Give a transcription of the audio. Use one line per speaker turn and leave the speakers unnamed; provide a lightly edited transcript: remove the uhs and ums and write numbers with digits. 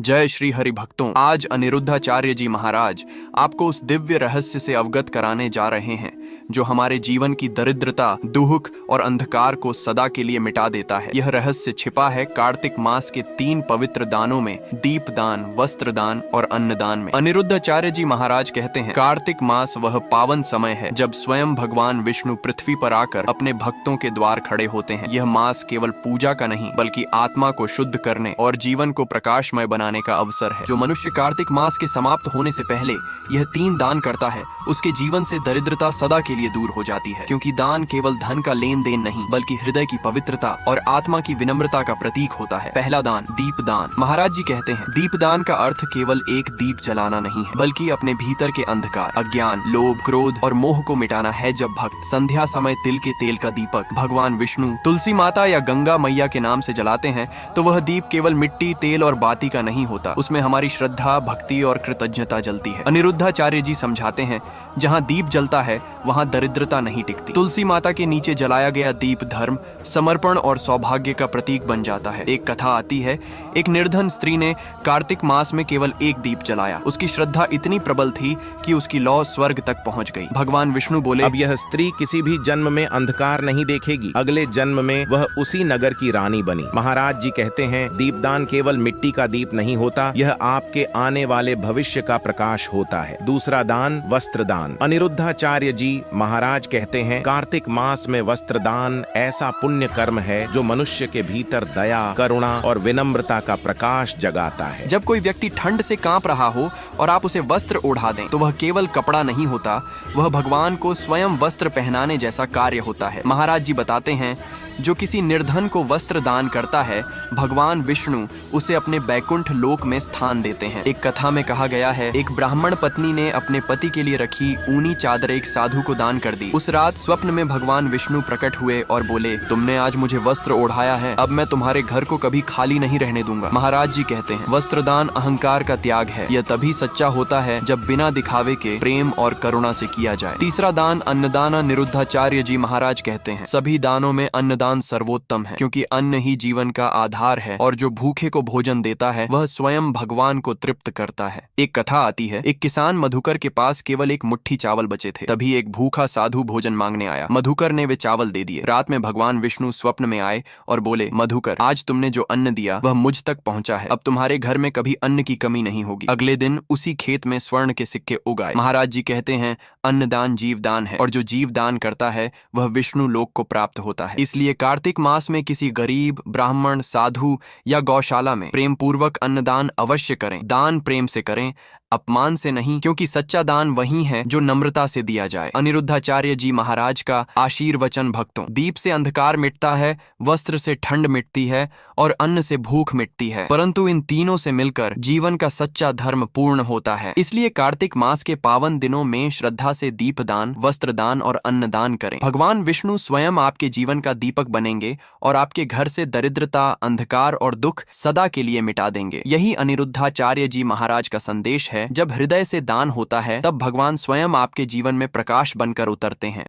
जय श्री हरि भक्तों। आज अनिरुद्धाचार्य जी महाराज आपको उस दिव्य रहस्य से अवगत कराने जा रहे हैं जो हमारे जीवन की दरिद्रता, दुख और अंधकार को सदा के लिए मिटा देता है। यह रहस्य छिपा है कार्तिक मास के 3 पवित्र दानों में, दीप दान, वस्त्र दान और अन्न दान में। अनिरुद्धाचार्य जी महाराज कहते हैं, कार्तिक मास वह पावन समय है जब स्वयं भगवान विष्णु पृथ्वी पर आकर अपने भक्तों के द्वार खड़े होते हैं। यह मास केवल पूजा का नहीं बल्कि आत्मा को शुद्ध करने और जीवन को प्रकाशमय बनाने का अवसर है। जो मनुष्य कार्तिक मास के समाप्त होने से पहले यह 3 दान करता है, उसके जीवन से दरिद्रता सदा के लिए दूर हो जाती है, क्योंकि दान केवल धन का लेन देन नहीं बल्कि हृदय की पवित्रता और आत्मा की विनम्रता का प्रतीक होता है। पहला दान, दीप दान। महाराज जी कहते हैं, दीप दान का अर्थ केवल एक दीप जलाना नहीं है बल्कि अपने भीतर के अंधकार, अज्ञान, लोभ, क्रोध और मोह को मिटाना है। जब भक्त संध्या समय तिल के तेल का दीपक भगवान विष्णु, तुलसी माता या गंगा मैया के नाम से जलाते हैं तो वह दीप केवल मिट्टी, तेल और बाती का नहीं होता, उसमें हमारी श्रद्धा, भक्ति और कृतज्ञता जलती है। अनिरुद्धाचार्य जी समझाते हैं, जहाँ दीप जलता है वहाँ दरिद्रता नहीं टिकती। तुलसी माता के नीचे जलाया गया दीप धर्म, समर्पण और सौभाग्य का प्रतीक बन जाता है। एक कथा आती है, एक निर्धन स्त्री ने कार्तिक मास में केवल एक दीप जलाया। उसकी श्रद्धा इतनी प्रबल थी कि उसकी लौ स्वर्ग तक पहुंच गई। भगवान विष्णु बोले,
अब यह स्त्री किसी भी जन्म में अंधकार नहीं देखेगी, अगले जन्म में वह उसी नगर की रानी बनी। महाराज जी कहते हैं, दीपदान केवल मिट्टी का दीप नहीं होता, यह आपके आने वाले भविष्य का प्रकाश होता है। दूसरा दान, वस्त्र दान। अनिरुद्धाचार्य जी महाराज कहते हैं, कार्तिक मास में वस्त्र दान ऐसा पुण्य कर्म है जो मनुष्य के भीतर दया, करुणा और विनम्रता का प्रकाश जगाता है।
जब कोई व्यक्ति ठंड से कांप रहा हो और आप उसे वस्त्र ओढ़ा दें तो वह केवल कपड़ा नहीं होता, वह भगवान को स्वयं वस्त्र पहनाने जैसा कार्य होता है। महाराज जी बताते हैं, जो किसी निर्धन को वस्त्र दान करता है, भगवान विष्णु उसे अपने बैकुंठ लोक में स्थान देते हैं। एक कथा में कहा गया है, एक ब्राह्मण पत्नी ने अपने पति के लिए रखी ऊनी चादर एक साधु को दान कर दी। उस रात स्वप्न में भगवान विष्णु प्रकट हुए और बोले, तुमने आज मुझे वस्त्र ओढ़ाया है, अब मैं तुम्हारे घर को कभी खाली नहीं रहने दूंगा। महाराज जी कहते हैं, वस्त्र दान अहंकार का त्याग है। यह तभी सच्चा होता है जब बिना दिखावे के प्रेम और करुणा से किया जाए। तीसरा दान, अन्नदान। अनिरुद्धाचार्य जी महाराज कहते हैं, सभी दानों में अन्नदान सर्वोत्तम है, क्योंकि अन्न ही जीवन का आधार है और जो भूखे को भोजन देता है वह स्वयं भगवान को तृप्त करता है। एक कथा आती है, एक किसान मधुकर के पास केवल एक मुट्ठी चावल बचे थे। तभी एक भूखा साधु भोजन मांगने आया। मधुकर ने वे चावल दे दिए। रात में भगवान विष्णु स्वप्न में आए और बोले, मधुकर, आज तुमने जो अन्न दिया वह मुझ तक पहुंचा है, अब तुम्हारे घर में कभी अन्न की कमी नहीं होगी। अगले दिन उसी खेत में स्वर्ण के सिक्के उगाए। महाराज जी कहते हैं, अन्नदान जीवदान है और जो जीवदान करता है वह विष्णु लोक को प्राप्त होता है। इसलिए कार्तिक मास में किसी गरीब, ब्राह्मण, साधु या गौशाला में प्रेम पूर्वक अन्नदान अवश्य करें। दान प्रेम से करें, अपमान से नहीं, क्योंकि सच्चा दान वही है जो नम्रता से दिया जाए। अनिरुद्धाचार्य जी महाराज का आशीर्वचन भक्तों, दीप से अंधकार मिटता है, वस्त्र से ठंड मिटती है और अन्न से भूख मिटती है, परंतु इन तीनों से मिलकर जीवन का सच्चा धर्म पूर्ण होता है। इसलिए कार्तिक मास के पावन दिनों में श्रद्धा से दीपदान, वस्त्रदान और अन्नदान करें। भगवान विष्णु स्वयं आपके जीवन का दीपक बनेंगे और आपके घर से दरिद्रता, अंधकार और दुख सदा के लिए मिटा देंगे। यही अनिरुद्धाचार्य जी महाराज का संदेश है। जब हृदय से दान होता है तब भगवान स्वयं आपके जीवन में प्रकाश बनकर उतरते हैं।